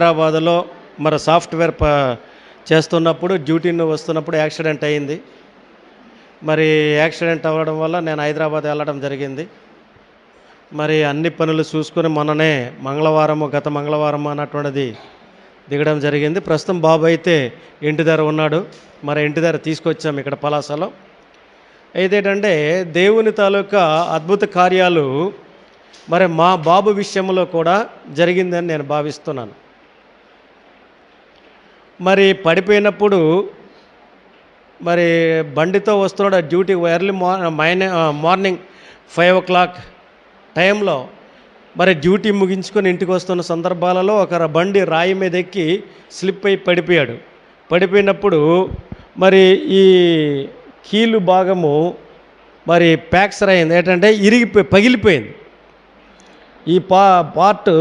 హైదరాబాదులో మరి సాఫ్ట్వేర్ చేస్తున్నప్పుడు డ్యూటీని వస్తున్నప్పుడు యాక్సిడెంట్ అయింది. మరి యాక్సిడెంట్ అవ్వడం వల్ల నేను హైదరాబాద్ వెళ్ళడం జరిగింది. మరి అన్ని పనులు చూసుకొని మొన్ననే గత మంగళవారం అన్నటువంటిది దిగడం జరిగింది. ప్రస్తుతం బాబు అయితే ఇంటి దగ్గర ఉన్నాడు. మరి ఇంటి దగ్గర తీసుకొచ్చాము ఇక్కడ పలాసలో. అయితే ఏంటంటే దేవుని తాలూకా అద్భుత కార్యాలు మరి మా బాబు విషయంలో కూడా జరిగిందని నేను భావిస్తున్నాను. మరి పడిపోయినప్పుడు మరి బండితో వస్తున్నాడు డ్యూటీ ఎర్లీ మార్నింగ్ 5 o'clock టైంలో మరి డ్యూటీ ముగించుకొని ఇంటికి వస్తున్న సందర్భాలలో ఒక బండి రాయి మీద ఎక్కి స్లిప్ అయి పడిపోయాడు. పడిపోయినప్పుడు మరి ఈ కీలు భాగము మరి ఫ్రాక్చర్ అయింది. ఏంటంటే పగిలిపోయింది. ఈ పార్ట్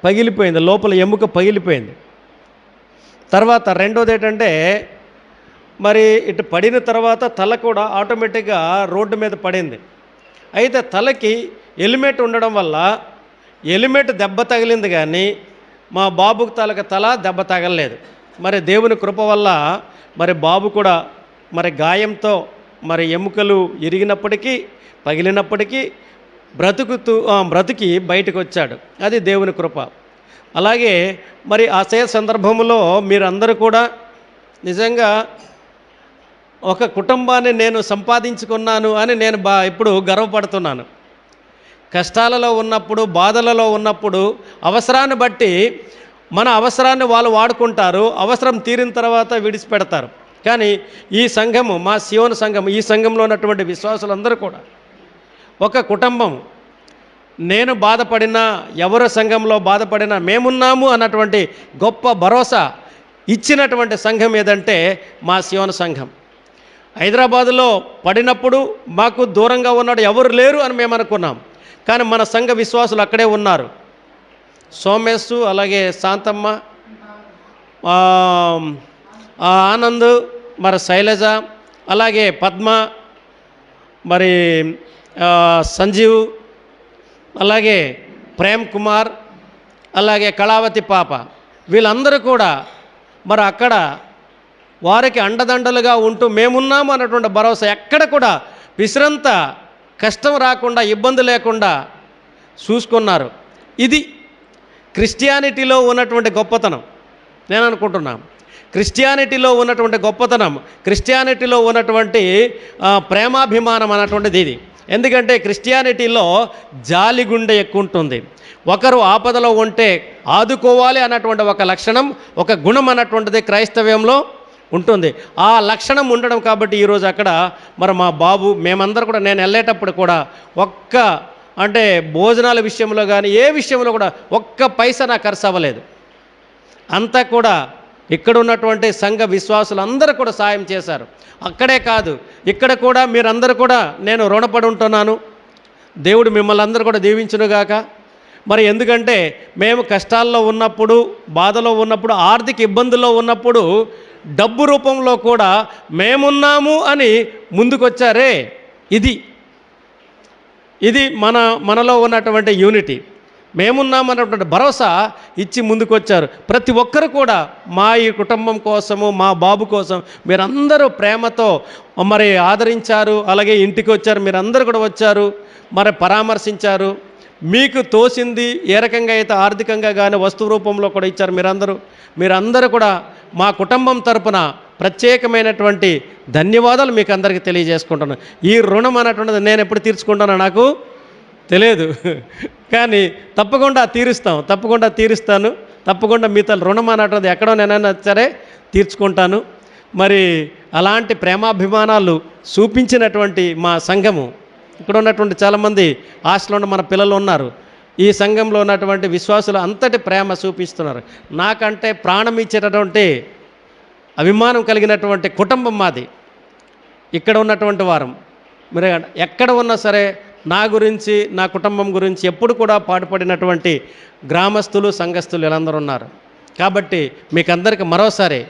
పగిలిపోయింది, లోపల ఎముక పగిలిపోయింది. తర్వాత రెండోది ఏంటంటే మరి ఇటు పడిన తర్వాత తల కూడా ఆటోమేటిక్గా రోడ్డు మీద పడింది. అయితే తలకి హెల్మెట్ ఉండడం వల్ల హెల్మెట్ దెబ్బ తగిలింది, కానీ మా బాబుకు తల దెబ్బ తగలలేదు. మరి దేవుని కృప వల్ల మరి బాబు కూడా మరి గాయంతో మరి ఎముకలు ఇరిగినప్పటికీ పగిలినప్పటికీ బ్రతికి బయటకు వచ్చాడు. అది దేవుని కృప. అలాగే మరి అసే సందర్భంలో మీరందరూ కూడా నిజంగా ఒక కుటుంబాన్ని నేను సంపాదించుకున్నాను అని నేను ఇప్పుడు గర్వపడుతున్నాను. కష్టాలలో ఉన్నప్పుడు, బాధలలో ఉన్నప్పుడు అవసరాన్ని బట్టి మన అవసరాన్ని వాళ్ళు వాడుకుంటారు. అవసరం తీరిన తర్వాత విడిచిపెడతారు. కానీ ఈ సంఘము, మా సియోను సంఘం, ఈ సంఘంలో ఉన్నటువంటి విశ్వాసులందరూ కూడా ఒక కుటుంబం. నేను బాధపడినా, ఎవరి సంఘంలో బాధపడినా మేమున్నాము అన్నటువంటి గొప్ప భరోసా ఇచ్చినటువంటి సంఘం ఏదంటే మా సియోను సంఘం. హైదరాబాదులో పడినప్పుడు మాకు దూరంగా ఉన్నాడు, ఎవరు లేరు అని మేము అనుకున్నాం. కానీ మన సంఘ విశ్వాసులు అక్కడే ఉన్నారు. సోమేశు, అలాగే శాంతమ్మ, ఆనంద్, మరి శైలజ, అలాగే పద్మ, మరి సంజీవ్, అలాగే ప్రేమ్ కుమార్, అలాగే కళావతి పాప, వీళ్ళందరూ కూడా మరి అక్కడ వారికి అండదండలుగా ఉంటూ మేమున్నాము అన్నటువంటి భరోసా. ఎక్కడ కూడా విశ్రంత కష్టం రాకుండా, ఇబ్బంది లేకుండా చూసుకున్నారు. ఇది క్రిస్టియానిటీలో ఉన్నటువంటి గొప్పతనం నేను అనుకుంటున్నాను. క్రిస్టియానిటీలో ఉన్నటువంటి గొప్పతనం, క్రిస్టియానిటీలో ఉన్నటువంటి ప్రేమాభిమానం అన్నటువంటిది ఇది. ఎందుకంటే క్రిస్టియానిటీలో జాలిగుండె ఎక్కువ ఉంటుంది. ఒకరు ఆపదలో ఉంటే ఆదుకోవాలి అన్నటువంటి ఒక లక్షణం, ఒక గుణం అన్నటువంటిది క్రైస్తవ్యంలో ఉంటుంది. ఆ లక్షణం ఉండడం కాబట్టి ఈరోజు అక్కడ మరి మా బాబు, మేమందరూ కూడా, నేను వెళ్ళేటప్పుడు కూడా అంటే భోజనాల విషయంలో కానీ ఏ విషయంలో కూడా ఒక్క పైసా నాకు ఖర్చు అవ్వలేదు. అంతా కూడా ఇక్కడ ఉన్నటువంటి సంఘ విశ్వాసులు అందరూ కూడా సాయం చేశారు. అక్కడే కాదు, ఇక్కడ కూడా మీరందరూ కూడా నేను రుణపడి ఉంటున్నాను. దేవుడు మిమ్మల్ని అందరూ కూడా దీవించునుగాక. మరి ఎందుకంటే మేము కష్టాల్లో ఉన్నప్పుడు, బాధలో ఉన్నప్పుడు, ఆర్థిక ఇబ్బందుల్లో ఉన్నప్పుడు డబ్బు రూపంలో కూడా మేమున్నాము అని ముందుకొచ్చారే. ఇది మనలో ఉన్నటువంటి యూనిటీ. మేమున్నామన్నటువంటి భరోసా ఇచ్చి ముందుకొచ్చారు. ప్రతి ఒక్కరు కూడా మా ఈ కుటుంబం కోసము, మా బాబు కోసం మీరందరూ ప్రేమతో మరి ఆదరించారు. అలాగే ఇంటికి వచ్చారు, మీరందరూ కూడా వచ్చారు, మరి పరామర్శించారు. మీకు తోసింది ఏ రకంగా అయితే ఆర్థికంగా కానీ వస్తువు రూపంలో కూడా ఇచ్చారు. మీరందరూ కూడా మా కుటుంబం తరపున ప్రత్యేకమైనటువంటి ధన్యవాదాలు మీకు అందరికీ తెలియజేసుకుంటున్నాను. ఈ రుణం అన్నటువంటిది నేను ఎప్పుడు తీర్చుకుంటానో నాకు తెలియదు, కానీ తప్పకుండా తీరుస్తాను. తప్పకుండా మీతో రుణం అన్నటువంటిది ఎక్కడో నేనైనా సరే తీర్చుకుంటాను. మరి అలాంటి ప్రేమాభిమానాలు చూపించినటువంటి మా సంఘము, ఇక్కడ ఉన్నటువంటి చాలామంది హాస్టల్లో మన పిల్లలు ఉన్నారు. ఈ సంఘంలో ఉన్నటువంటి విశ్వాసులు అంతటి ప్రేమ చూపిస్తున్నారు. నాకంటే ప్రాణం ఇచ్చేటటువంటి అభిమానం కలిగినటువంటి కుటుంబం మాది. ఇక్కడ ఉన్నటువంటి వారం మీరు ఎక్కడ ఉన్నా సరే నా గురించి, నా కుటుంబం గురించి ఎప్పుడు కూడా పాటుపడినటువంటి గ్రామస్తులు, సంఘస్థులు వీళ్ళందరూ ఉన్నారు. కాబట్టి మీకందరికీ మరోసారి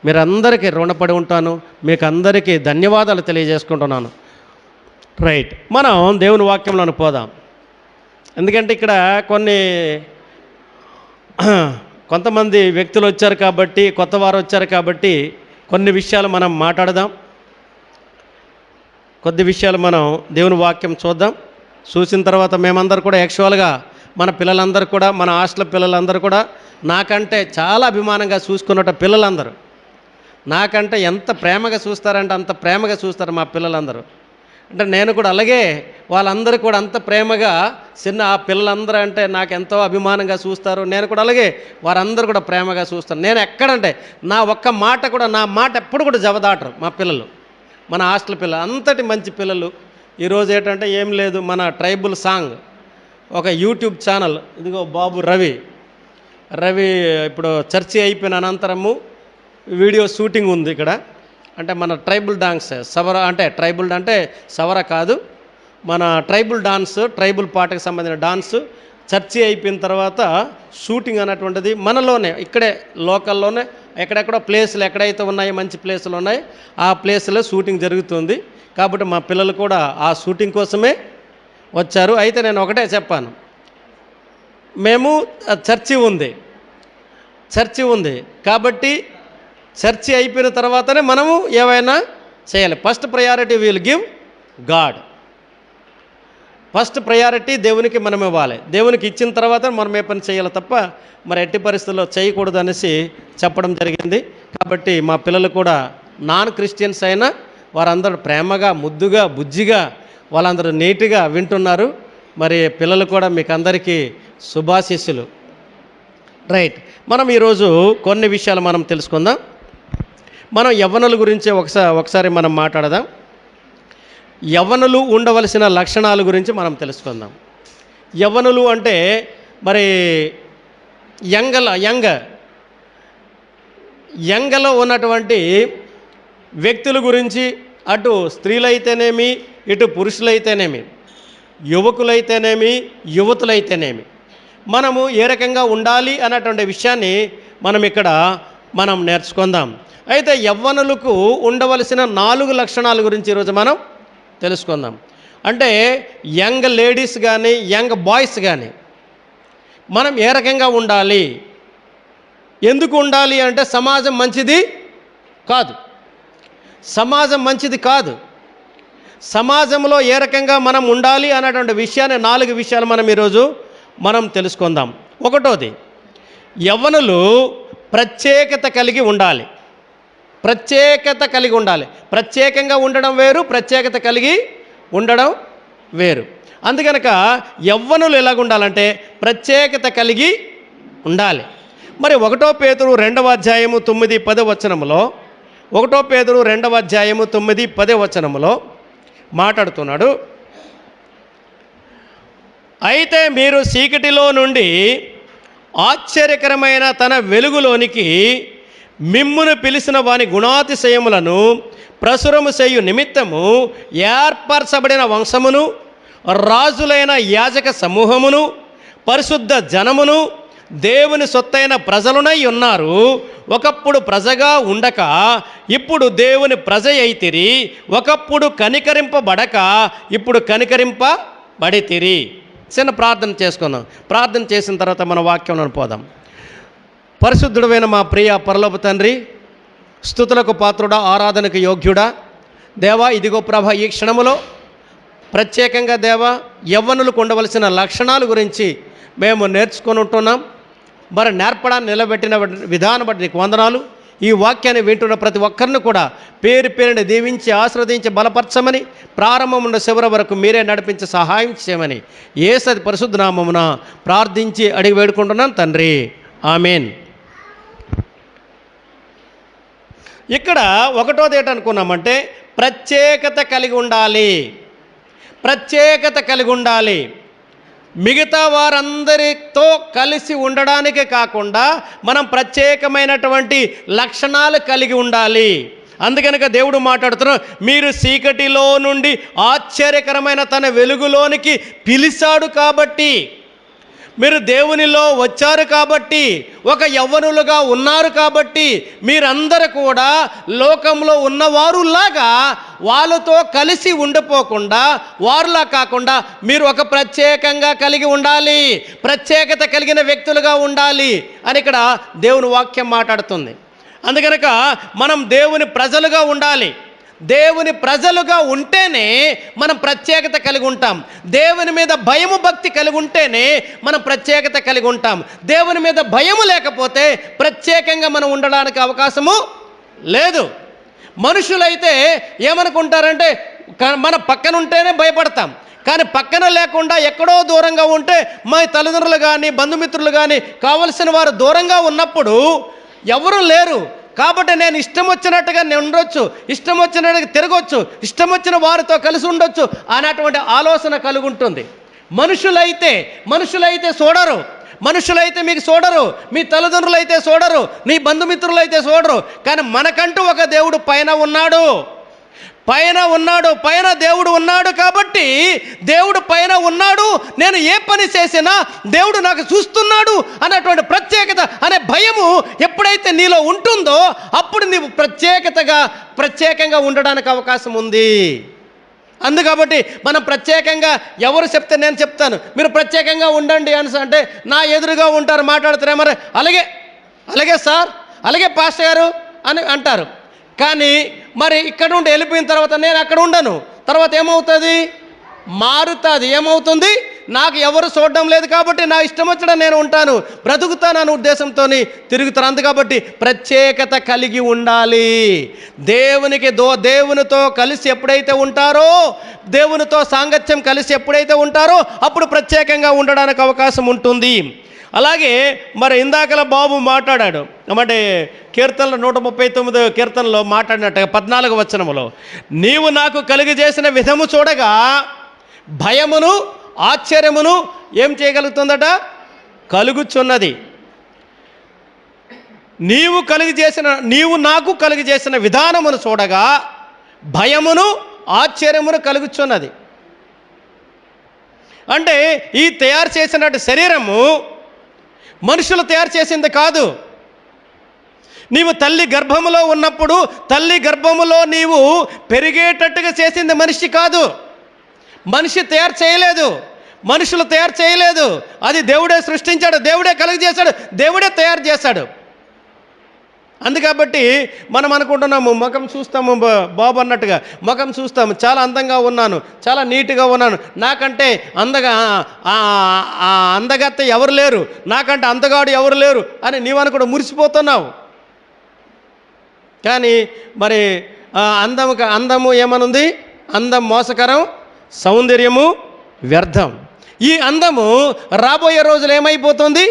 మీరందరికీ రుణపడి ఉంటాను. మీకు అందరికీ ధన్యవాదాలు తెలియజేసుకుంటున్నాను. రైట్, మనం దేవుని వాక్యంలోకి పోదాం. ఎందుకంటే ఇక్కడ కొన్ని కొంతమంది వ్యక్తులు వచ్చారు కాబట్టి, కొత్త వారు వచ్చారు కాబట్టి కొన్ని విషయాలు మనం మాట్లాడదాం. కొద్ది విషయాలు మనం దేవుని వాక్యం చూద్దాం. చూసిన తర్వాత మేమందరూ కూడా యాక్చువల్గా మన పిల్లలందరూ కూడా, మన హాస్టల్ పిల్లలందరూ కూడా నాకంటే చాలా అభిమానంగా చూసుకున్నట్టు పిల్లలందరూ నాకంటే ఎంత ప్రేమగా చూస్తారంటే అంత ప్రేమగా చూస్తారు మా పిల్లలందరూ. అంటే నేను కూడా అలాగే వాళ్ళందరూ కూడా అంత ప్రేమగా ఆ పిల్లలందరూ అంటే నాకు ఎంతో అభిమానంగా చూస్తారు. నేను కూడా అలాగే వారందరూ కూడా ప్రేమగా చూస్తాను. నేను ఎక్కడంటే నా ఒక్క మాట కూడా, నా మాట ఎప్పుడు కూడా జవదాటరు మా పిల్లలు, మన హాస్టల్ పిల్లలు అంతటి మంచి పిల్లలు. ఈరోజు ఏంటంటే ఏం లేదు, మన ట్రైబుల్ సాంగ్ ఒక యూట్యూబ్ ఛానల్, ఇదిగో బాబు రవి ఇప్పుడు చర్చి అయిపోయిన అనంతరము వీడియో షూటింగ్ ఉంది ఇక్కడ. అంటే మన ట్రైబుల్ డాన్స్ సవర, అంటే ట్రైబుల్ అంటే సవర కాదు, మన ట్రైబుల్ డాన్స్, ట్రైబుల్ పాటకు సంబంధించిన డాన్స్ చర్చి అయిపోయిన తర్వాత షూటింగ్ అనేటువంటిది మనలోనే, ఇక్కడే లోకల్లోనే ఎక్కడెక్కడో ప్లేసులు ఎక్కడైతే ఉన్నాయో మంచి ప్లేసులు ఉన్నాయి ఆ ప్లేసులో షూటింగ్ జరుగుతుంది. కాబట్టి మా పిల్లలు కూడా ఆ షూటింగ్ కోసమే వచ్చారు. అయితే నేను ఒకటే చెప్పాను, మేము చర్చి ఉంది కాబట్టి చర్చి అయిపోయిన తర్వాతనే మనము ఏవైనా చేయాలి. First priority will give God. First priority దేవునికి మనం ఇవ్వాలి. దేవునికి ఇచ్చిన తర్వాత మనం ఏ పని చేయాలి తప్ప మరి ఎట్టి పరిస్థితుల్లో చేయకూడదు అనేసి చెప్పడం జరిగింది. కాబట్టి మా పిల్లలు కూడా నాన్ క్రిస్టియన్స్ అయినా వారందరూ ప్రేమగా, ముద్దుగా, బుజ్జిగా, వాళ్ళందరూ నీట్గా వింటున్నారు. మరి పిల్లలు కూడా మీకు అందరికీ శుభాశీస్సులు. రైట్, మనం ఈరోజు కొన్ని విషయాలు మనం తెలుసుకుందాం. మనం యవ్వనుల గురించి ఒకసారి మనం మాట్లాడదాం. యవ్వనులు ఉండవలసిన లక్షణాల గురించి మనం తెలుసుకుందాం. యవ్వనులు అంటే మరి యంగలో ఉన్నటువంటి వ్యక్తుల గురించి, అటు స్త్రీలైతేనేమి, ఇటు పురుషులైతేనేమి, యువకులైతేనేమి, యువతులైతేనేమి, మనము ఏ రకంగా ఉండాలి అన్నటువంటి విషయాన్ని మనం నేర్చుకుందాం. అయితే యవ్వనులకు ఉండవలసిన 4 లక్షణాల గురించి ఈరోజు మనం తెలుసుకుందాం. అంటే యంగ్ లేడీస్ కానీ, యంగ్ బాయ్స్ కానీ మనం ఏ రకంగా ఉండాలి, ఎందుకు ఉండాలి అంటే సమాజం మంచిది కాదు. సమాజంలో ఏ రకంగా మనం ఉండాలి అన్నటువంటి విషయాన్ని 4 విషయాలు మనం ఈరోజు తెలుసుకుందాం. ఒకటోది, యవ్వనులు ప్రత్యేకత కలిగి ఉండాలి. ప్రత్యేకంగా ఉండడం వేరు, ప్రత్యేకత కలిగి ఉండడం వేరు. అందుకనక యవ్వనులు ఎలాగ ఉండాలంటే ప్రత్యేకత కలిగి ఉండాలి. మరి 1 పేతురు 2వ అధ్యాయము 9-10 వచనములో, 1 పేతురు 2వ అధ్యాయము 9-10 వచనములో మాట్లాడుతున్నాడు. అయితే మీరు చీకటిలో నుండి ఆశ్చర్యకరమైన తన వెలుగులోనికి మిమ్మును పిలిచిన వాని గుణాతిశయములను ప్రసురము చేయు నిమిత్తము ఏర్పరచబడిన వంశమును, రాజులైన యాజక సమూహమును, పరిశుద్ధ జనమును, దేవుని సొత్తైన ప్రజలునై ఉన్నారు. ఒకప్పుడు ప్రజగా ఉండక ఇప్పుడు దేవుని ప్రజ అయితిరి. ఒకప్పుడు కనికరింపబడక ఇప్పుడు కనికరింపబడితిరి. చిన్న ప్రార్థన చేసుకుందాం. ప్రార్థన చేసిన తర్వాత మన వాక్యంలో పోదాం. పరిశుద్ధుడైన మా ప్రియ పరలోక తండ్రి, స్తుతులకు పాత్రుడా, ఆరాధనకు యోగ్యుడా దేవా, ఇదిగో ప్రభ, ఈ క్షణములో ప్రత్యేకంగా దేవా యవ్వనులకు ఉండవలసిన లక్షణాల గురించి మేము నేర్చుకొని ఉంటున్నాం. మరి నేర్పడాన్ని నిలబెట్టిన విధానం బట్టి నీకు వందనాలు. ఈ వాక్యాన్ని వింటున్న ప్రతి ఒక్కరిని కూడా పేరు పేరుని దీవించి, ఆశీర్వదించి, బలపరచమని, ప్రారంభం నుండి చివరి వరకు మీరే నడిపించి సహాయం చేయమని యేసు పరిశుద్ధ నామమున ప్రార్థించి అడిగి వేడుకుంటున్నాను తండ్రి, ఆమేన్. ఇక్కడ ఒకటోది ఏంటనుకున్నామంటే ప్రత్యేకత కలిగి ఉండాలి. మిగతా వారందరితో కలిసి ఉండడానికి కాకుండా మనం ప్రత్యేకమైనటువంటి లక్షణాలు కలిగి ఉండాలి. అందుకనక దేవుడు మాట్లాడుతున్నాడు, మీరు చీకటిలో నుండి ఆశ్చర్యకరమైన తన వెలుగులోనికి పిలిచాడు కాబట్టి. మీరు దేవునిలో వచ్చారు కాబట్టి, ఒక యవ్వనులుగా ఉన్నారు కాబట్టి, మీరందరూ కూడా లోకంలో ఉన్నవారులాగా వాళ్ళతో కలిసి ఉండిపోకుండా, వారులా కాకుండా మీరు ఒక ప్రత్యేకంగా కలిగి ఉండాలి, ప్రత్యేకత కలిగిన వ్యక్తులుగా ఉండాలి అని ఇక్కడ దేవుని వాక్యం మాట్లాడుతుంది. అందుకనక మనం దేవుని ప్రజలుగా ఉండాలి. దేవుని ప్రజలుగా ఉంటేనే మనం ప్రత్యేకత కలిగి ఉంటాం. దేవుని మీద భయము భక్తి కలిగి ఉంటేనే మనం ప్రత్యేకత కలిగి ఉంటాం. దేవుని మీద భయము లేకపోతే ప్రత్యేకంగా మనం ఉండడానికి అవకాశము లేదు. మనుషులైతే ఏమనుకుంటారంటే మన పక్కన ఉంటేనే భయపడతాం, కానీ పక్కన లేకుండా ఎక్కడో దూరంగా ఉంటే మా తల్లిదండ్రులు కానీ బంధుమిత్రులు కానీ కావలసిన వారు దూరంగా ఉన్నప్పుడు ఎవరు లేరు కాబట్టి నేను ఇష్టం వచ్చినట్టుగా నేను ఉండొచ్చు, ఇష్టం వచ్చినట్టుగా తిరగొచ్చు, ఇష్టం వచ్చిన వారితో కలిసి ఉండొచ్చు అనేటువంటి ఆలోచన కలిగి ఉంటుంది. మనుషులైతే చూడరు, మనుషులైతే మీకు చూడరు, మీ తల్లిదండ్రులు అయితే చూడరు, నీ బంధుమిత్రులు అయితే చూడరు. కానీ మనకంటూ ఒక దేవుడు పైన ఉన్నాడు, పైన దేవుడు ఉన్నాడు. కాబట్టి దేవుడు పైన ఉన్నాడు, నేను ఏ పని చేసినా దేవుడు నాకు చూస్తున్నాడు అన్నటువంటి ప్రత్యేకత అనే భయము ఎప్పుడైతే నీలో ఉంటుందో అప్పుడు నీవు ప్రత్యేకంగా ఉండడానికి అవకాశం ఉంది. అందుకబట్టి మనం ప్రత్యేకంగా ఎవరు చెప్తే నేను చెప్తాను మీరు ప్రత్యేకంగా ఉండండి అని అంటే నా ఎదురుగా ఉంటారు, మాట్లాడతారు, మరి అలాగే సార్, అలాగే పాస్టర్ గారు అని అంటారు. కానీ మరి ఇక్కడ నుండి వెళ్ళిపోయిన తర్వాత నేను అక్కడ ఉండను, తర్వాత ఏమవుతుంది? మారుతుంది. ఏమవుతుంది? నాకు ఎవరు చూడడం లేదు కాబట్టి నా ఇష్టం వచ్చిన నేను ఉంటాను, బ్రతుకుతాను అనే ఉద్దేశంతో తిరుగుతాను. అందుకబట్టి ప్రత్యేకత కలిగి ఉండాలి. దేవునితో కలిసి ఎప్పుడైతే ఉంటారో, దేవునితో సాంగత్యం కలిసి ఎప్పుడైతే ఉంటారో అప్పుడు ప్రత్యేకంగా ఉండడానికి అవకాశం ఉంటుంది. అలాగే మరి ఇందాకల బాబు మాట్లాడాడు, అంటే కీర్తనలో 139 కీర్తనలో మాట్లాడినట్టుగా 14వ వచనములో నీవు నాకు కలిగజేసిన విధము చూడగా భయమును ఆశ్చర్యమును ఏం చేయగలుగుతుందట? కలుగుచున్నది. నీవు నాకు కలిగజేసిన విధానమును చూడగా భయమును ఆశ్చర్యమును కలుగుచున్నది. అంటే ఈ తయారు చేసినట్టు శరీరము మనుషులు తయారు చేసింది కాదు. నీవు తల్లి గర్భములో ఉన్నప్పుడు తల్లి గర్భములో నీవు పెరిగేటట్టుగా చేసింది మనిషి కాదు, మనిషి తయారు చేయలేదు, మనుషులు తయారు చేయలేదు. అది దేవుడే సృష్టించాడు, దేవుడే కలుగజేశాడు, దేవుడే తయారు చేశాడు. అందుకబట్టి మనం అనుకుంటున్నాము ముఖం చూస్తాము, బాబు అన్నట్టుగా ముఖం చూస్తాము, చాలా అందంగా ఉన్నాను, చాలా నీట్గా ఉన్నాను, నాకంటే అందగత్త ఎవరు లేరు, నాకంటే అందగాడు ఎవరు లేరు అని నీవని కూడా మురిసిపోతున్నావు. కానీ మరి అందము ఏమనుంది? అందం మోసకరం, సౌందర్యము వ్యర్థం. ఈ అందము రాబోయే రోజులు ఏమైపోతుంది?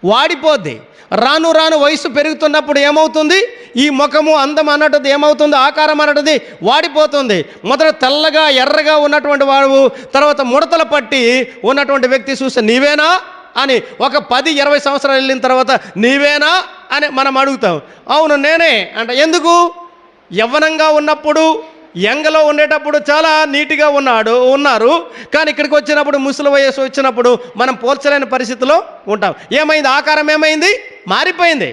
వాడిపోద్ది. రాను వయసు పెరుగుతున్నప్పుడు ఏమవుతుంది? ఈ ముఖము అందం అన్నట్టుది ఏమవుతుంది? ఆకారం అన్నట్టుది వాడిపోతుంది. మొదట తెల్లగా ఎర్రగా ఉన్నటువంటి వాడు తర్వాత ముడతలు పట్టి ఉన్నటువంటి వ్యక్తి చూస్తే నీవేనా అని ఒక 10-20 సంవత్సరాలు వెళ్ళిన తర్వాత నీవేనా అని మనం అడుగుతాం. అవును నేనే అంటే ఎందుకు? యవ్వనంగా ఉన్నప్పుడు యంగలో ఉండేటప్పుడు చాలా నీట్గా ఉన్నారు, కానీ ఇక్కడికి వచ్చినప్పుడు ముసలి వయసు వచ్చినప్పుడు మనం పోల్చలేని పరిస్థితిలో ఉంటాం. ఏమైంది? ఆకారం ఏమైంది? మారిపోయింది.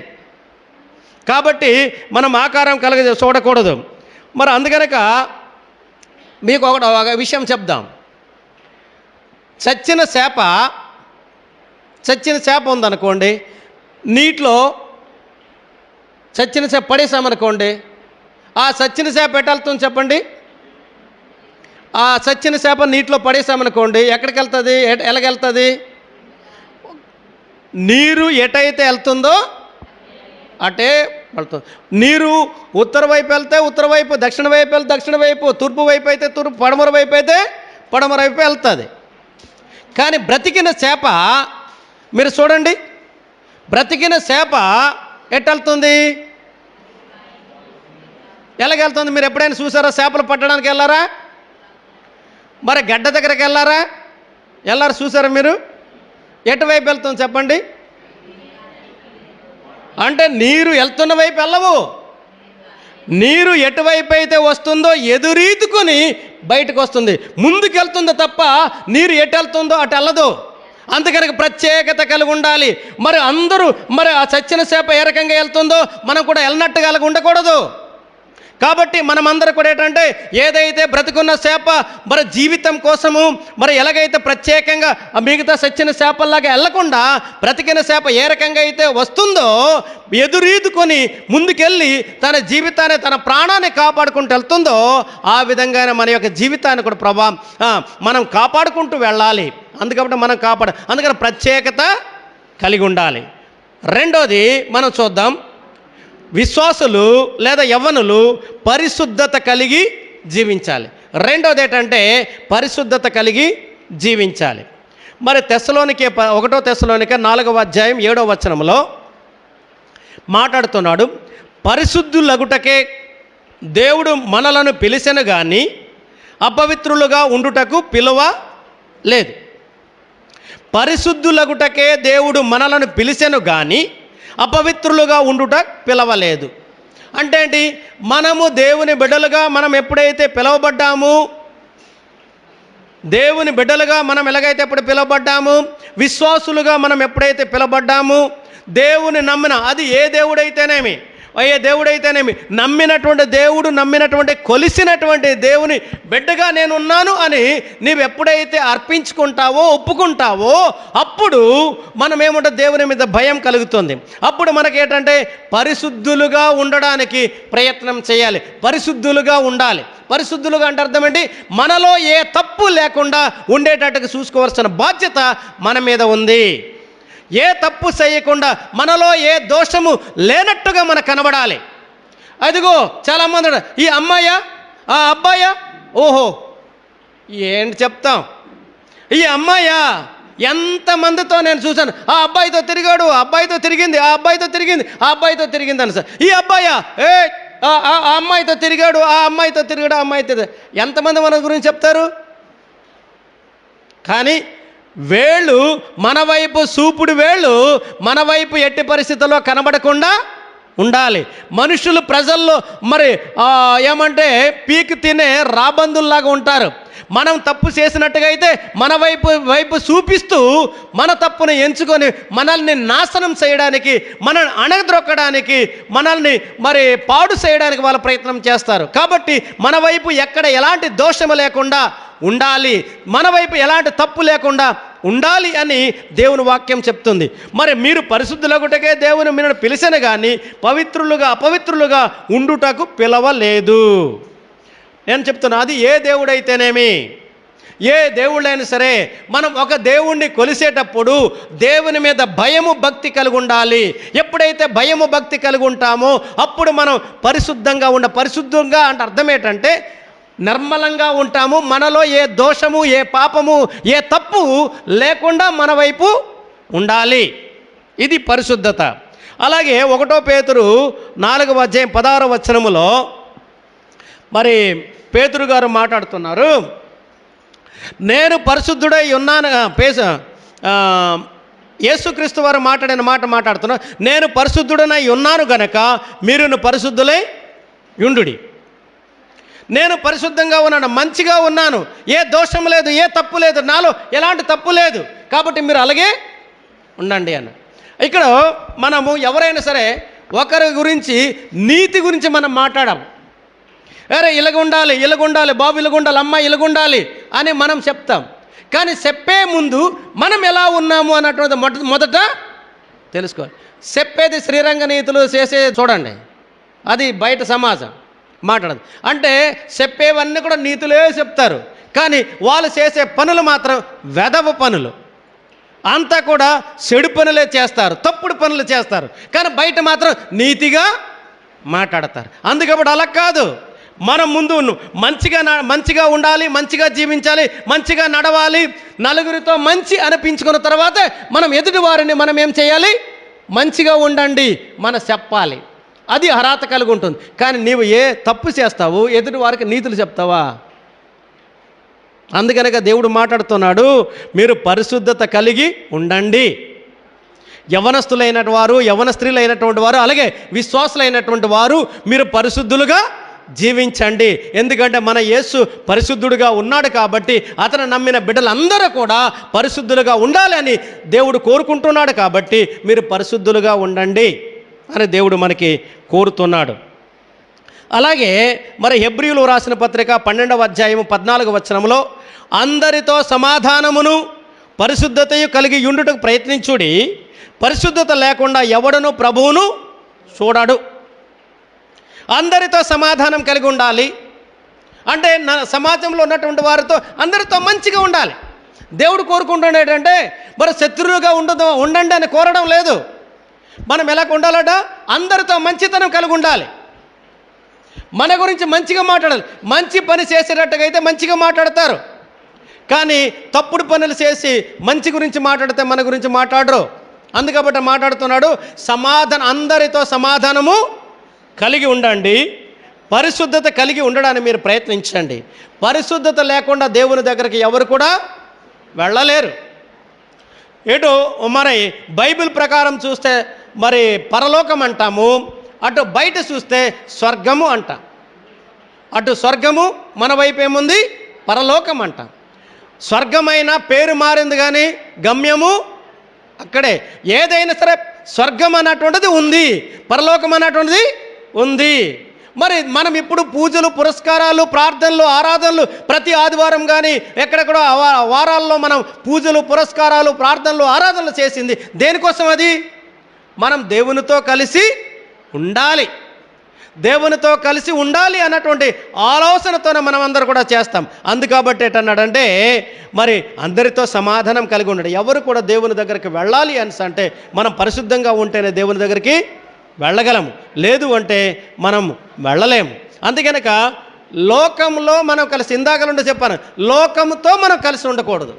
కాబట్టి మనం ఆకారం చూడకూడదు. మరి అందుకనక మీకు ఒక విషయం చెప్దాం. చచ్చిన చేప ఉందనుకోండి, నీటిలో చచ్చిన చేప పడేసామనుకోండి, ఆ చచ్చిన చేప ఎట్టెళ్తుంది చెప్పండి? ఆ చచ్చిన చేప నీటిలో పడేసామనుకోండి ఎక్కడికి వెళ్తుంది? ఎలాగెళ్తుంది? నీరు ఎటైతే వెళ్తుందో అటే వెళ్తుంది. నీరు ఉత్తర వైపు వెళ్తే ఉత్తర వైపు, దక్షిణ వైపు వెళ్తే దక్షిణ వైపు, తూర్పు వైపు అయితే తూర్పు, పడమర వైపు అయితే పడమర వైపు వెళ్తుంది. కానీ బ్రతికిన చేప మీరు చూడండి, బ్రతికిన చేప ఎట్టెళ్తుంది? ఎలాగెళ్తుంది? మీరు ఎప్పుడైనా చూసారా? చేపలు పట్టడానికి వెళ్ళారా? మరి గడ్డ దగ్గరికి వెళ్ళారు చూసారా మీరు? ఎటువైపు వెళ్తుంది చెప్పండి? అంటే నీరు వెళ్తున్న వైపు వెళ్ళవు. నీరు ఎటువైపు అయితే వస్తుందో ఎదురీదుకొని బయటకు వస్తుంది, ముందుకు వెళ్తుందో తప్ప నీరు ఎటు వెళ్తుందో అటు వెళ్ళదు. అందుకనక ప్రత్యేకత కలిగి ఉండాలి. మరి అందరూ మరి ఆ చచ్చిన చేప ఏ రకంగా వెళ్తుందో మనం కూడా వెళ్ళినట్టుగా అలాగ ఉండకూడదు. కాబట్టి మనమందరూ కూడా ఏంటంటే ఏదైతే బ్రతుకున్న చేప మరి జీవితం కోసము మరి ఎలాగైతే ప్రత్యేకంగా మిగతా చచ్చిన చేపల్లాగా వెళ్ళకుండా బ్రతికిన చేప ఏ రకంగా అయితే వస్తుందో ఎదురీదుకొని ముందుకెళ్ళి తన జీవితాన్ని తన ప్రాణాన్ని కాపాడుకుంటూ వెళ్తుందో ఆ విధంగానే మన యొక్క జీవితాన్ని కూడా మనం కాపాడుకుంటూ వెళ్ళాలి. అందుకని మనం అందుకని ప్రత్యేకత కలిగి ఉండాలి. రెండోది మనం చూద్దాం, విశ్వాసులు లేదా యవ్వనులు పరిశుద్ధత కలిగి జీవించాలి. రెండోది ఏంటంటే పరిశుద్ధత కలిగి జీవించాలి. మరి తెస్సలోనికే 1 తెస్సలోనికే 4వ అధ్యాయం 7వ వచనంలో మాట్లాడుతున్నాడు, పరిశుద్ధులగుటకే దేవుడు మనలను పిలిచెను కానీ అపవిత్రులుగా ఉండుటకు పిలువలేదు. పరిశుద్ధులగుటకే దేవుడు మనలను పిలిచెను కానీ అపవిత్రులుగా ఉండుట పిలవలేదు. అంటే ఏంటి? మనము దేవుని బిడ్డలుగా మనం ఎప్పుడైతే పిలవబడ్డాము, దేవుని బిడ్డలుగా మనం ఎలాగైతే ఎప్పుడు పిలవబడ్డాము, విశ్వాసులుగా మనం ఎప్పుడైతే పిలవబడ్డాము, దేవుని నమ్మిన అది ఏ దేవుడైతేనేమి నమ్మినటువంటి దేవుడు, నమ్మినటువంటి కొలిసినటువంటి దేవుని బిడ్డగా నేనున్నాను అని నీవు ఎప్పుడైతే అర్పించుకుంటావో ఒప్పుకుంటావో అప్పుడు మనం ఏముంటుంది, దేవుని మీద భయం కలుగుతుంది. అప్పుడు మనకేంటంటే పరిశుద్ధులుగా ఉండడానికి ప్రయత్నం చేయాలి, పరిశుద్ధులుగా ఉండాలి. పరిశుద్ధులుగా అంటే అర్థం ఏంటి? మనలో ఏ తప్పు లేకుండా ఉండేటట్టుగా చూసుకోవాల్సిన బాధ్యత మన మీద ఉంది. ఏ తప్పు చేయకుండా మనలో ఏ దోషము లేనట్టుగా మనకు కనబడాలి. అదిగో చాలామంది ఈ అమ్మాయా ఆ అబ్బాయా, ఓహో ఏంటి చెప్తాం, ఈ అమ్మాయా ఎంతమందితో నేను చూశాను, ఆ అబ్బాయితో తిరిగాడు, ఆ అబ్బాయితో తిరిగింది, ఆ అబ్బాయితో తిరిగింది, ఆ అబ్బాయితో తిరిగింది అని సార్. ఈ అబ్బాయా ఆ అమ్మాయితో తిరిగాడు, ఆ అమ్మాయితో తిరిగాడు, ఆ అమ్మాయితో ఎంతమంది మన గురించి చెప్తారు? కానీ వేళ్ళు మన వైపు, చూపుడు వేళ్ళు మన వైపు ఎట్టి పరిస్థితుల్లో కనబడకుండా ఉండాలి. మనుషులు ప్రజల్లో మరి ఏమంటే పీకి తినే రాబందుల్లాగా ఉంటారు. మనం తప్పు చేసినట్టుగా అయితే మన వైపు చూపిస్తూ మన తప్పును ఎంచుకొని మనల్ని నాశనం చేయడానికి, మనల్ని అణగద్రొక్కడానికి, మనల్ని మరి పాడు చేయడానికి వాళ్ళ ప్రయత్నం చేస్తారు. కాబట్టి మన వైపు ఎక్కడ ఎలాంటి దోషము లేకుండా ఉండాలి, మన వైపు ఎలాంటి తప్పు లేకుండా ఉండాలి అని దేవుని వాక్యం చెప్తుంది. మరి మీరు పరిశుద్ధులగుటకే దేవుని మిమ్మల్ని పిలిచెను కానీ పవిత్రులుగా అపవిత్రులుగా ఉండుటకు పిలవలేదు. నేను చెప్తున్నా, అది ఏ దేవుడైతేనేమి, ఏ దేవుళ్ళైనా సరే మనం ఒక దేవుణ్ణి కొలిసేటప్పుడు దేవుని మీద భయము భక్తి కలిగి ఉండాలి. ఎప్పుడైతే భయము భక్తి కలిగి ఉంటామో అప్పుడు మనం పరిశుద్ధంగా అంటే అర్థం ఏంటంటే నిర్మలంగా ఉంటాము. మనలో ఏ దోషము, ఏ పాపము, ఏ తప్పు లేకుండా మన వైపు ఉండాలి. ఇది పరిశుద్ధత. అలాగే 1 పేతురు 4వ అధ్యాయం 16వ వచనములో మరి పేతురు గారు మాట్లాడుతున్నారు, నేను పరిశుద్ధుడై ఉన్నాను. యేసుక్రీస్తు వారు మాట్లాడిన మాట్లాడుతున్నా, నేను పరిశుద్ధుడనై ఉన్నాను గనక మీరును పరిశుద్ధులై యుండుడి. నేను పరిశుద్ధంగా ఉన్నాను, మంచిగా ఉన్నాను, ఏ దోషం లేదు, ఏ తప్పు లేదు, నాలో ఎలాంటి తప్పు లేదు, కాబట్టి మీరు అలాగే ఉండండి అన్న. ఇక్కడ మనము ఎవరైనా సరే ఒకరి గురించి నీతి గురించి మనం మాట్లాడాం. అరే ఇలాగుండాలి బాబు, ఇలాగుండాలి అమ్మ, ఇలాగుండాలి అని మనం చెప్తాం. కానీ చెప్పే ముందు మనం ఎలా ఉన్నాము అన్నటువంటి మొదట తెలుసుకోవాలి. చెప్పేది శ్రీరంగ నీతులు చేసేది చూడండి, అది బయట సమాజం మాట్లాడదు. అంటే చెప్పేవన్నీ కూడా నీతులే చెప్తారు, కానీ వాళ్ళు చేసే పనులు మాత్రం వెధవ పనులు, అంతా కూడా చెడు పనులే చేస్తారు, తప్పుడు పనులు చేస్తారు, కానీ బయట మాత్రం నీతిగా మాట్లాడతారు. అందుకప్పుడు అలా కాదు. మనం ముందు మంచిగా ఉండాలి, మంచిగా జీవించాలి, మంచిగా నడవాలి, నలుగురితో మంచి అనిపించుకున్న తర్వాత మనం ఎదుటి వారిని మనం ఏం చేయాలి, మంచిగా ఉండండి మనం చెప్పాలి. అది అర్హత కలిగి ఉంటుంది. కానీ నీవు ఏ తప్పు చేస్తావు, ఎదుటి వారికి నీతులు చెప్తావా? అందుకనగా దేవుడు మాట్లాడుతున్నాడు, మీరు పరిశుద్ధత కలిగి ఉండండి. యవన స్త్రీలైనటువంటి వారు, అలాగే విశ్వాసులైనటువంటి వారు మీరు పరిశుద్ధులుగా జీవించండి. ఎందుకంటే మన యేసు పరిశుద్ధుడిగా ఉన్నాడు కాబట్టి అతను నమ్మిన బిడ్డలందరూ కూడా పరిశుద్ధులుగా ఉండాలి అని దేవుడు కోరుకుంటున్నాడు. కాబట్టి మీరు పరిశుద్ధులుగా ఉండండి అని దేవుడు మనకి కోరుతున్నాడు. అలాగే మరి హెబ్రీయులు రాసిన పత్రిక 12వ అధ్యాయము 14వ వచనంలో అందరితో సమాధానమును పరిశుద్ధతయు కలిగి ఉండుటకు ప్రయత్నించుడి, పరిశుద్ధత లేకుండా ఎవడను ప్రభువును చూడడు. అందరితో సమాధానం కలిగి ఉండాలి అంటే సమాజంలో ఉన్నటువంటి వారితో అందరితో మంచిగా ఉండాలి. దేవుడు కోరుకుంటున్నాడు ఏంటంటే మరి శత్రువులుగా ఉండండి అని కోరడం లేదు. మనం ఎలా ఉండాలట? అందరితో మంచితనం కలిగి ఉండాలి. మన గురించి మంచిగా మాట్లాడాలి. మంచి పని చేసేటట్టుగా అయితే మంచిగా మాట్లాడతారు, కానీ తప్పుడు పనులు చేసి మంచి గురించి మాట్లాడితే మన గురించి మాట్లాడరు. అందుకబట్టి మాట్లాడుతున్నాడు, అందరితో సమాధానము కలిగి ఉండండి, పరిశుద్ధత కలిగి ఉండడానికి మీరు ప్రయత్నించండి. పరిశుద్ధత లేకుండా దేవుని దగ్గరికి ఎవరు కూడా వెళ్ళలేరు. ఏటో మరి బైబిల్ ప్రకారం చూస్తే మరి పరలోకం అంటాము, అటు బయట చూస్తే స్వర్గము అంటాం. అటు స్వర్గము, మన వైపు ఏముంది? పరలోకం అంటాం. స్వర్గమైన పేరు మారింది కానీ గమ్యము అక్కడే. ఏదైనా సరే స్వర్గం అన్నటువంటిది ఉంది, పరలోకం అన్నటువంటిది ఉంది. మరి మనం ఇప్పుడు పూజలు, పురస్కారాలు, ప్రార్థనలు, ఆరాధనలు ప్రతి ఆదివారం కానీ ఎక్కడెక్కడో వారాల్లో మనం పూజలు, పురస్కారాలు, ప్రార్థనలు, ఆరాధనలు చేసింది దేనికోసం? అది మనం దేవునితో కలిసి ఉండాలి, దేవునితో కలిసి ఉండాలి అన్నటువంటి ఆలోచనతోనే మనం అందరూ కూడా చేస్తాం. అందుకబట్టి ఏంటన్నాడంటే మరి అందరితో సమాధానం కలిగి ఉండడు. ఎవరు కూడా దేవుని దగ్గరికి వెళ్ళాలి అని అంటే మనం పరిశుద్ధంగా ఉంటేనే దేవుని దగ్గరికి వెళ్ళగలము, లేదు అంటే మనం వెళ్ళలేము. అందుకనక లోకంలో మనం కలిసి, ఇందాకలుండి చెప్పాను, లోకంతో మనం కలిసి ఉండకూడదు.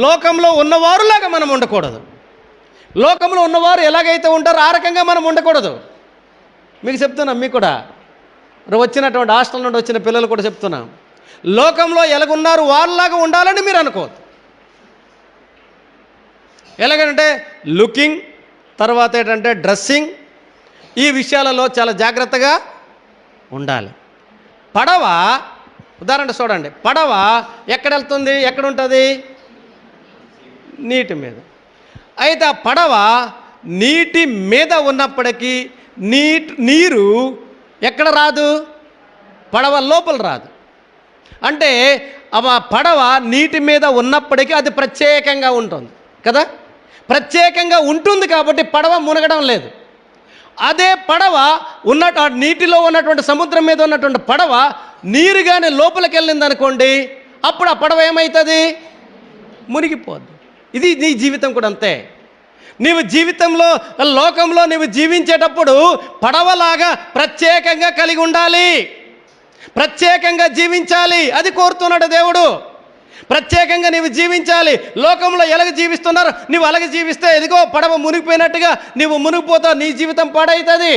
లోకంలో ఉన్నవారులాగా మనం ఉండకూడదు. లోకంలో ఉన్నవారు ఎలాగైతే ఉంటారో ఆ రకంగా మనం ఉండకూడదు. మీకు చెప్తున్నాం, మీకు కూడా వచ్చినటువంటి హాస్టల్ నుండి వచ్చిన పిల్లలు కూడా చెప్తున్నాం, లోకంలో ఎలాగున్నారు వాళ్ళలాగా ఉండాలని మీరు అనుకోవద్దు. ఎలాగంటే లుకింగ్, తర్వాత ఏంటంటే డ్రెస్సింగ్, ఈ విషయాలలో చాలా జాగ్రత్తగా ఉండాలి. పడవ ఉదాహరణ చూడండి, పడవ ఎక్కడ వెళ్తుంది, ఎక్కడ ఉంటుంది? నీటి మీద. అయితే ఆ పడవ నీటి మీద ఉన్నప్పటికీ నీరు ఎక్కడ రాదు? పడవ లోపల రాదు. అంటే ఆ పడవ నీటి మీద ఉన్నప్పటికీ అది ప్రత్యేకంగా ఉంటుంది కదా, ప్రత్యేకంగా ఉంటుంది కాబట్టి పడవ మునగడం లేదు. అదే పడవ నీటిలో ఉన్నటువంటి సముద్రం మీద ఉన్నటువంటి పడవ నీరుగానే లోపలికి వెళ్ళింది అనుకోండి, అప్పుడు ఆ పడవ ఏమవుతుంది? మునిగిపోద్ది. ఇది నీ జీవితం కూడా అంతే. నీవు జీవితంలో, లోకంలో నీవు జీవించేటప్పుడు పడవలాగా ప్రత్యేకంగా కలిగి ఉండాలి, ప్రత్యేకంగా జీవించాలి. అది కోరుతున్నాడు దేవుడు. ప్రత్యేకంగా నీవు జీవించాలి. లోకంలో ఎలాగ జీవిస్తున్నారు, నువ్వు అలాగే జీవిస్తే ఎదిగో పడవ మునిగిపోయినట్టుగా నీవు మునిగిపోతావు, నీ జీవితం పాడవుతుంది.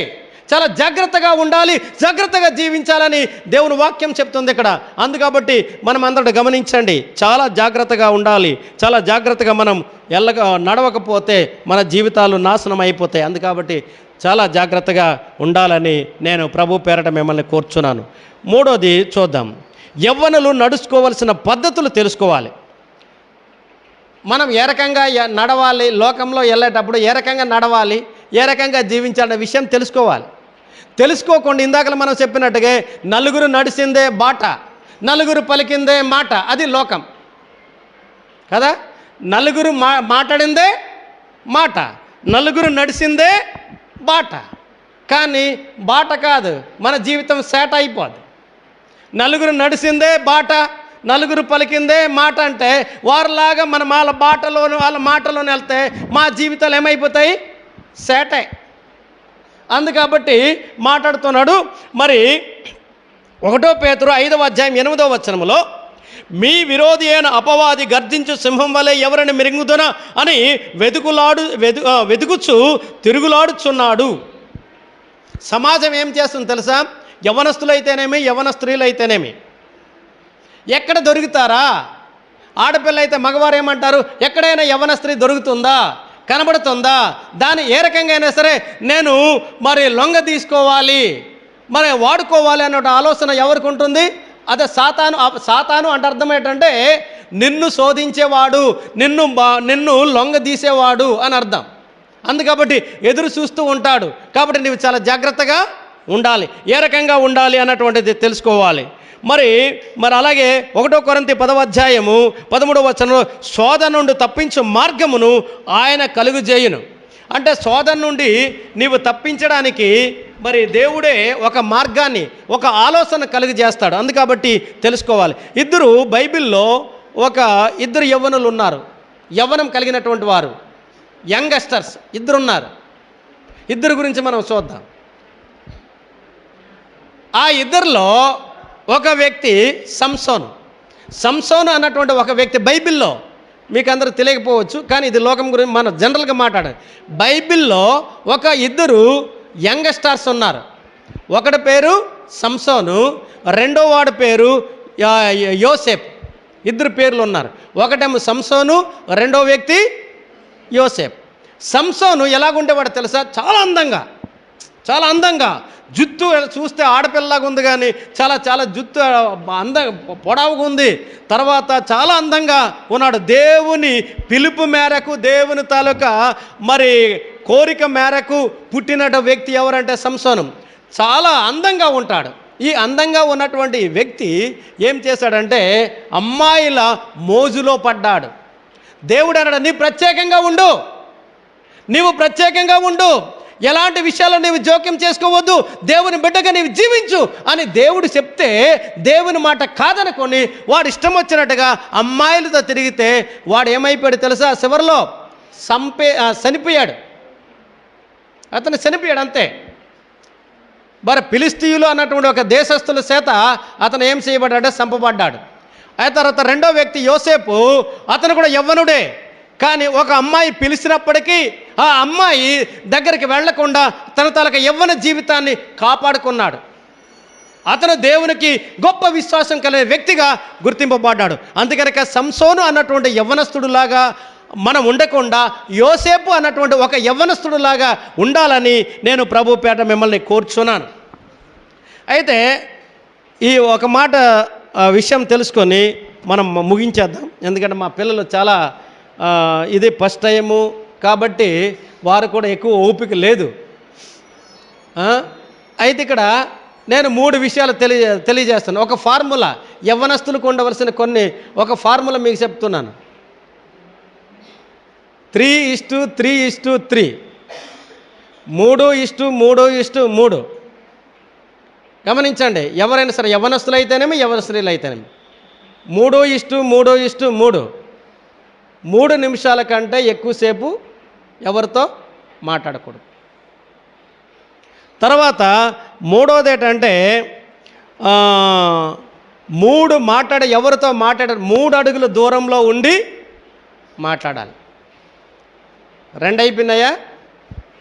చాలా జాగ్రత్తగా ఉండాలి, జాగ్రత్తగా జీవించాలని దేవుని వాక్యం చెప్తుంది ఇక్కడ. అందుకబట్టి మనం అందరూ గమనించండి, చాలా జాగ్రత్తగా ఉండాలి. చాలా జాగ్రత్తగా మనం నడవకపోతే మన జీవితాలు నాశనం అయిపోతాయి. అందుకబట్టి చాలా జాగ్రత్తగా ఉండాలని నేను ప్రభు పేరట మిమ్మల్ని కోరుచున్నాను. మూడోది చూద్దాం, యవ్వనులు నడుచుకోవలసిన పద్ధతులు తెలుసుకోవాలి. మనం ఏ రకంగా నడవాలి, లోకంలో వెళ్ళేటప్పుడు ఏ రకంగా నడవాలి, ఏ రకంగా జీవించాలనే విషయం తెలుసుకోవాలి. తెలుసుకోకుండా ఇందాక మనం చెప్పినట్టుగా నలుగురు నడిచిందే బాట, నలుగురు పలికిందే మాట, అది లోకం కదా. నలుగురు మాట్లాడిందే మాట, నలుగురు నడిచిందే బాట. కానీ బాట కాదు, మన జీవితం సెట్ అయిపోదు. నలుగురు నడిచిందే బాట, నలుగురు పలికిందే మాట అంటే వారిలాగా మన వాళ్ళ బాటలోను వాళ్ళ మాటలోనే వెళ్తే మా జీవితాలు ఏమైపోతాయి? సెట్. అందుకబట్టి మాట్లాడుతున్నాడు. మరి 1 పేతురు 5వ అధ్యాయం 8వ వచనములో మీ విరోధి అయిన అపవాది గర్జించు సింహం వలె ఎవరిని మిరుగుదునా అని వెతుకుచు తిరుగులాడుచున్నాడు. సమాజం ఏం చేస్తుంది తెలుసా? యవనస్తులైతేనేమి, యవన స్త్రీలైతేనేమి ఎక్కడ దొరుకుతారా? ఆడపిల్ల అయితే మగవారు ఏమంటారు, ఎక్కడైనా యవన స్త్రీ దొరుకుతుందా, కనబడుతుందా, దాన్ని ఏ రకంగా అయినా సరే నేను మరి లొంగ తీసుకోవాలి, మరి వాడుకోవాలి అన్న ఆలోచన ఎవరికి ఉంటుంది? అదే సాతాను అంటే అర్థం ఏంటంటే నిన్ను శోధించేవాడు, నిన్ను లొంగదీసేవాడు అని అర్థం. అందుకబట్టి ఎదురు చూస్తూ ఉంటాడు. కాబట్టి నీవు చాలా జాగ్రత్తగా ఉండాలి. ఏ రకంగా ఉండాలి అన్నటువంటిది తెలుసుకోవాలి. మరి అలాగే 1 కొరింథీ 10:13 శోధన నుండి తప్పించు మార్గమును ఆయన కలుగజేయును. అంటే శోధన నుండి నీవు తప్పించడానికి మరి దేవుడే ఒక మార్గాన్ని, ఒక ఆలోచన కలుగజేస్తాడు. అందుకబట్టి తెలుసుకోవాలి. బైబిల్లో ఇద్దరు యవ్వనులు ఉన్నారు, యవ్వనం కలిగినటువంటి వారు, యంగస్టర్స్ ఇద్దరున్నారు. ఇద్దరు గురించి మనం చూద్దాం. ఆ ఇద్దరిలో ఒక వ్యక్తి సంసోను అన్నటువంటి ఒక వ్యక్తి బైబిల్లో మీకు అందరూ తెలియకపోవచ్చు, కానీ ఇది లోకం గురించి మనం జనరల్గా మాట్లాడాలి. బైబిల్లో ఇద్దరు యంగస్టర్స్ ఉన్నారు. ఒకటి పేరు సంసోను, రెండో వాడి పేరు యోసేపు. ఇద్దరు పేర్లు ఉన్నారు. ఒకటేమో సంసోను, రెండో వ్యక్తి యోసేపు. సంసోను ఎలాగుండేవాడు తెలుసా? చాలా అందంగా జుత్తు చూస్తే ఆడపిల్లలాగా ఉంది, కానీ చాలా జుత్తు పొడవుగా ఉంది. తర్వాత చాలా అందంగా ఉన్నాడు. దేవుని పిలుపు మేరకు, దేవుని తాలూకా మరి కోరిక మేరకు పుట్టిన వ్యక్తి ఎవరంటే సంసోను. చాలా అందంగా ఉంటాడు. ఈ అందంగా ఉన్నటువంటి వ్యక్తి ఏం చేశాడంటే అమ్మాయిల మోజులో పడ్డాడు. దేవుడు అన్నాడు, నీవు ప్రత్యేకంగా ఉండు, ఎలాంటి విషయాల్లో నీవు జోక్యం చేసుకోవద్దు, దేవుని బిడ్డగా నీవు జీవించు అని దేవుడు చెప్తే దేవుని మాట కాదనుకొని వాడు ఇష్టం వచ్చినట్టుగా అమ్మాయిలతో తిరిగితే వాడు ఏమైపోయాడు తెలుసా? చివరిలో చనిపోయాడు. అతను చనిపోయాడు అంతే. మరి ఫిలిష్తీయులు అన్నటువంటి ఒక దేశస్థుల చేత అతను ఏం చేయబడ్డాడంటే చంపబడ్డాడు. ఆ తర్వాత రెండో వ్యక్తి యోసేపు, అతను కూడా యవ్వనుడే, కానీ ఒక అమ్మాయి పిలిచినప్పటికీ ఆ అమ్మాయి దగ్గరికి వెళ్లకుండా తన యవ్వన జీవితాన్ని కాపాడుకున్నాడు. అతను దేవునికి గొప్ప విశ్వాసం కలిగిన వ్యక్తిగా గుర్తింపబడ్డాడు. అందుకనక సంసోను అన్నటువంటి యవ్వనస్తుడులాగా మనం ఉండకుండా యోసేపు అన్నటువంటి ఒక యవ్వనస్తుడులాగా ఉండాలని నేను ప్రభు పేట మిమ్మల్ని కోరుచున్నాను. అయితే ఈ ఒక మాట విషయం తెలుసుకొని మనం ముగించేద్దాం. ఎందుకంటే మా పిల్లలు చాలా ఇది ఫస్ట్ టైము కాబట్టి వారు కూడా ఎక్కువ ఓపిక లేదు. అయితే ఇక్కడ నేను 3 విషయాలు తెలియజేస్తాను. ఒక ఫార్ములా, యవ్వనస్తులకు ఉండవలసిన ఒక ఫార్ములా మీకు చెప్తున్నాను. 3:3:3 3:3:3. గమనించండి, ఎవరైనా సరే యవ్వనస్తులు అయితేనేమి యవ్వనస్తులు అయితేనేమి 3:3:3. 3 నిమిషాల కంటే ఎక్కువసేపు ఎవరితో మాట్లాడకూడదు. తర్వాత మూడోది ఏంటంటే ఎవరితో మాట్లాడారు 3 అడుగుల దూరంలో ఉండి మాట్లాడాలి. 2 అయిపోయినాయా?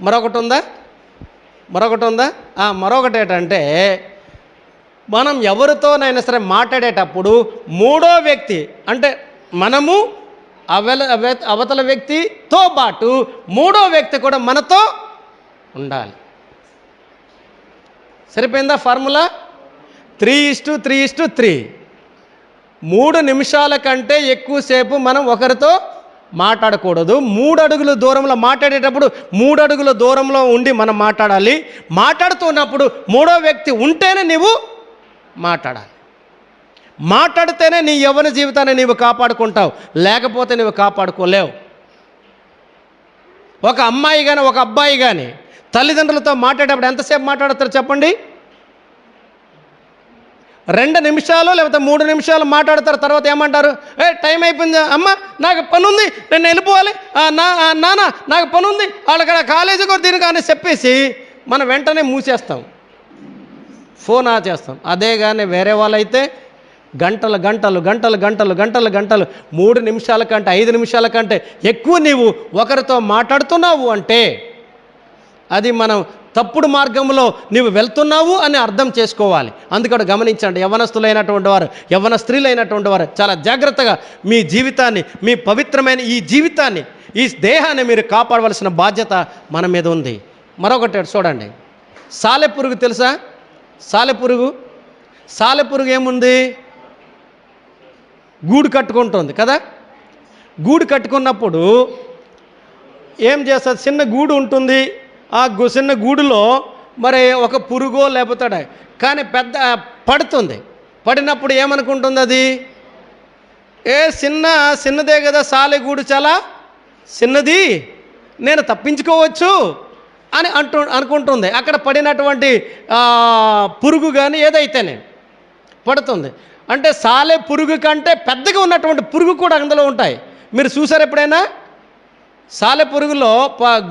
మరొకటి ఉందా? మరొకటి ఏంటంటే మనం ఎవరితోనైనా సరే మాట్లాడేటప్పుడు మూడో వ్యక్తి అంటే మనము అవతల వ్యక్తితో పాటు మూడో వ్యక్తి కూడా మనతో ఉండాలి. సరిపోయిందా ఫార్ములా? 3:3:3. 3 నిమిషాల కంటే ఎక్కువసేపు మనం ఒకరితో మాట్లాడకూడదు. 3 అడుగుల దూరంలో మాట్లాడేటప్పుడు 3 అడుగుల దూరంలో ఉండి మనం మాట్లాడాలి. మాట్లాడుతున్నప్పుడు మూడో వ్యక్తి ఉంటేనే నీవు మాట్లాడాలి. మాట్లాడితేనే నీ యవ్వన జీవితాన్ని నీవు కాపాడుకుంటావు, లేకపోతే నీవు కాపాడుకోలేవు. ఒక అమ్మాయి కానీ ఒక అబ్బాయి కానీ తల్లిదండ్రులతో మాట్లాడేటప్పుడు ఎంతసేపు మాట్లాడతారు చెప్పండి? 2 నిమిషాలు లేకపోతే 3 నిమిషాలు మాట్లాడతారు. తర్వాత ఏమంటారు? టైం అయిపోయింది అమ్మ, నాకు పని ఉంది, నేను వెళ్ళిపోవాలి, నాన్న నాకు పని ఉంది, వాళ్ళక్కడ కాలేజీకి దీని కానీ చెప్పేసి మనం వెంటనే మూసేస్తాం, ఫోన్ ఆఫ్ చేస్తాం. అదే కానీ వేరే వాళ్ళైతే గంటలు 3 నిమిషాల కంటే 5 నిమిషాల కంటే ఎక్కువ నీవు ఒకరితో మాట్లాడుతున్నావు అంటే అది మనం తప్పుడు మార్గంలో నీవు వెళ్తున్నావు అని అర్థం చేసుకోవాలి. అందుకని గమనించండి, యవ్వనస్తులైనటువంటి వారు, యవ్వన స్త్రీలైనటువంటి వారు చాలా జాగ్రత్తగా మీ జీవితాన్ని, మీ పవిత్రమైన ఈ జీవితాన్ని, ఈ దేహాన్ని మీరు కాపాడవలసిన బాధ్యత మన మీద ఉంది. మరొకటి చూడండి, సాలెపురుగు తెలుసా? సాలెపురుగు. సాలెపురుగు ఏముంది? గూడు కట్టుకుంటుంది కదా. గూడు కట్టుకున్నప్పుడు ఏం చేస్తుంది? చిన్న గూడు ఉంటుంది. ఆ చిన్న గూడులో మరి ఒక పురుగో లేకపోతే కానీ పెద్ద పడుతుంది. పడినప్పుడు ఏమనుకుంటుంది అది? చిన్నదే కదా, సాలెగూడు చాలా చిన్నది, నేను తప్పించుకోవచ్చు అని అనుకుంటుంది. అక్కడ పడినటువంటి పురుగు కానీ ఏదైతేనే పడుతుంది. అంటే సాలె పురుగు కంటే పెద్దగా ఉన్నటువంటి పురుగు కూడా అందులో ఉంటాయి. మీరు చూసారు ఎప్పుడైనా? సాలె పురుగులో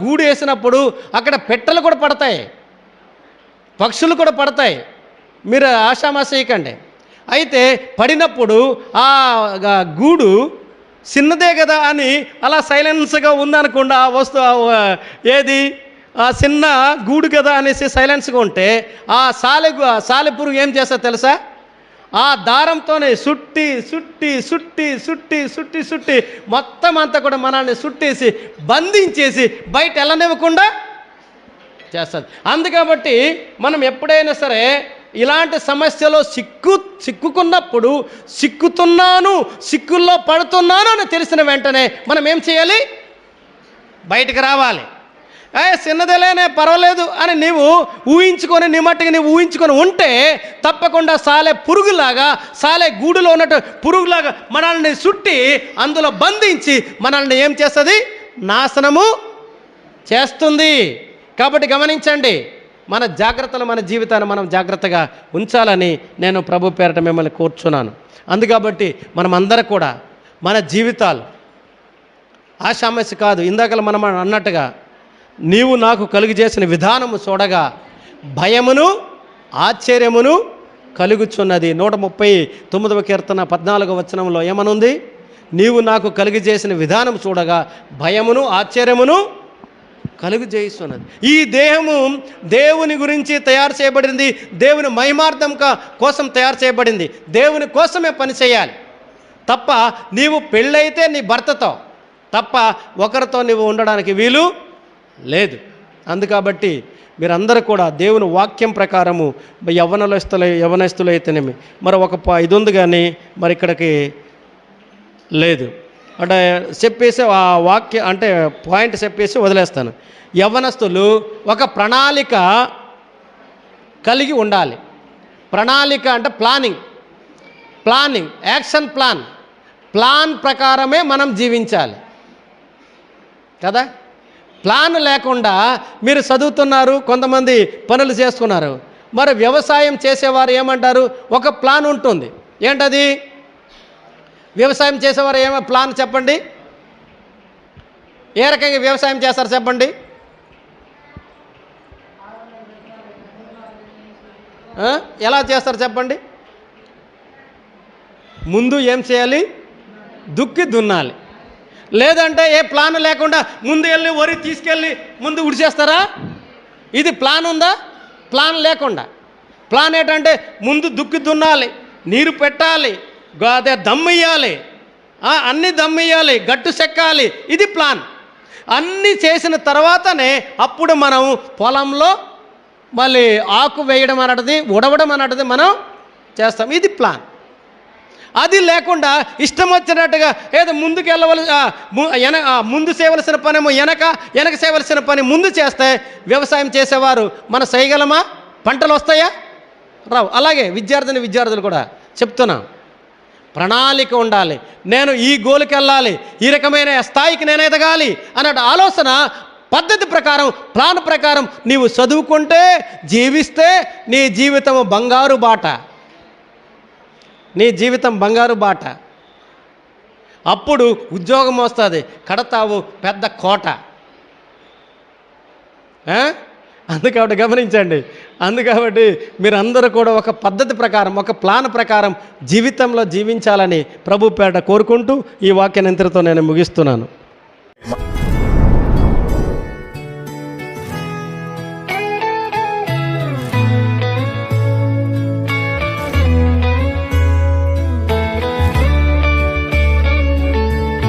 గూడు వేసినప్పుడు అక్కడ పెట్టెలు కూడా పడతాయి, పక్షులు కూడా పడతాయి. మీరు ఆషామాషయకండి. అయితే పడినప్పుడు ఆ గూడు చిన్నదే కదా అని అలా సైలెన్స్గా ఉందనుకోండి. ఆ వస్తువు ఏది? ఆ చిన్న గూడు కదా అనేసి సైలెన్స్గా ఉంటే ఆ సాలె పురుగు ఏం చేస్తా తెలుసా? ఆ దారంతోనే సుట్టి సుట్టి సుట్టి సుట్టి సుట్టి సుట్టి మొత్తం అంతా కూడా మనల్ని సుట్టేసి బంధించేసి బయట వెళ్ళనివ్వకుండా చేస్తుంది. అందుకబట్టి మనం ఎప్పుడైనా సరే ఇలాంటి సమస్యలో చిక్కుకున్నప్పుడు సిక్కుల్లో పడుతున్నాను అని తెలిసిన వెంటనే మనం ఏం చేయాలి? బయటికి రావాలి. చిన్నదేలేనే పర్వాలేదు అని నీవు ఊహించుకొని, నీ మట్టుకు నీవు ఊహించుకొని ఉంటే తప్పకుండా సాలె పురుగులాగా, సాలె గూడులో ఉన్నట్టు పురుగులాగా మనల్ని చుట్టి అందులో బంధించి మనల్ని ఏం చేస్తుంది? నాశనము చేస్తుంది. కాబట్టి గమనించండి, మన జాగ్రత్తలు, మన జీవితాన్ని మనం జాగ్రత్తగా ఉంచాలని నేను ప్రభు పేరట మిమ్మల్ని కోరుచున్నాను. అందుకబట్టి మనం అందరం కూడా మన జీవితాలు ఆషామాషి కాదు. ఇందాక మనం అన్నట్టుగా నీవు నాకు కలుగు చేసిన విధానము చూడగా భయమును ఆశ్చర్యమును కలుగుచున్నది. 139వ కీర్తన 14వ వచనంలో ఏమనుంది? నీవు నాకు కలుగు చేసిన విధానం చూడగా భయమును ఆశ్చర్యమును కలుగు చేయిస్తున్నది. ఈ దేహము దేవుని గురించి తయారు చేయబడింది, దేవుని మహిమార్థం కోసం తయారు చేయబడింది. దేవుని కోసమే పని చేయాలి తప్ప నీవు పెళ్ళైతే నీ భర్తతో తప్ప ఒకరితో నీవు ఉండడానికి వీలు లేదు. అందుకబట్టి మీరందరూ కూడా దేవుని వాక్యం ప్రకారము యవనస్తులు అయితేనేమి మరి ఒక ఇది ఉంది కానీ మరి ఇక్కడికి లేదు అంటే చెప్పేసి ఆ వాక్యం అంటే పాయింట్ చెప్పేసి వదిలేస్తాను. యవ్వనస్తులు ఒక ప్రణాళిక కలిగి ఉండాలి. ప్రణాళిక అంటే ప్లానింగ్ యాక్షన్ ప్లాన్ ప్రకారమే మనం జీవించాలి కదా. ప్లాన్ లేకుండా మీరు చదువుతున్నారు, కొంతమంది పనులు చేసుకున్నారు. మరి వ్యవసాయం చేసేవారు ఏమంటారు? ఒక ప్లాన్ ఉంటుంది. ఏంటది? వ్యవసాయం చేసేవారు ఏమో ప్లాన్ చెప్పండి. ఏ రకంగా వ్యవసాయం చేస్తారు చెప్పండి? ఎలా చేస్తారు చెప్పండి? ముందు ఏం చేయాలి? దుక్కి దున్నాలి. లేదంటే ఏ ప్లాన్ లేకుండా ముందు వెళ్ళి వరి తీసుకెళ్ళి ముందు ఉడిచేస్తారా? ఇది ప్లాన్ ఉందా? ప్లాన్ లేకుండా. ప్లాన్ ఏంటంటే ముందు దుక్కి దున్నాలి, నీరు పెట్టాలి, అదే దమ్మియ్యాలి, అన్నీ దమ్మియ్యాలి, గట్టు చెక్కాలి. ఇది ప్లాన్. అన్నీ చేసిన తర్వాతనే అప్పుడు మనం పొలంలో మళ్ళీ ఆకు వేయడం అన్నది, ఉడవడం అన్నది మనం చేస్తాం. ఇది ప్లాన్. అది లేకుండా ఇష్టం వచ్చినట్టుగా ఏదో ముందుకు ముందు చేయవలసిన పనేమో వెనక చేయవలసిన పని ముందు చేస్తే వ్యవసాయం చేసేవారు మన చేయగలమా? పంటలు వస్తాయా? రావు. అలాగే విద్యార్థులు కూడా చెప్తున్నా, ప్రణాళిక ఉండాలి. నేను ఈ గోలుకి వెళ్ళాలి, ఈ రకమైన స్థాయికి నేను ఎదగాలి అన్నట్టు ఆలోచన, పద్ధతి ప్రకారం, ప్లాన్ ప్రకారం నీవు చదువుకుంటే, జీవిస్తే నీ జీవితం బంగారు బాట. నీ జీవితం బంగారు బాట. అప్పుడు ఉద్యోగం వస్తుంది, కడతావు పెద్ద కోట. అందుకబట్టి గమనించండి. అందుకబట్టి మీరందరూ కూడా ఒక పద్ధతి ప్రకారం, ఒక ప్లాన్ ప్రకారం జీవితంలో జీవించాలని ప్రభు పేరట కోరుకుంటూ ఈ వాక్యాన్ని ఇంతటితో నేను ముగిస్తున్నాను.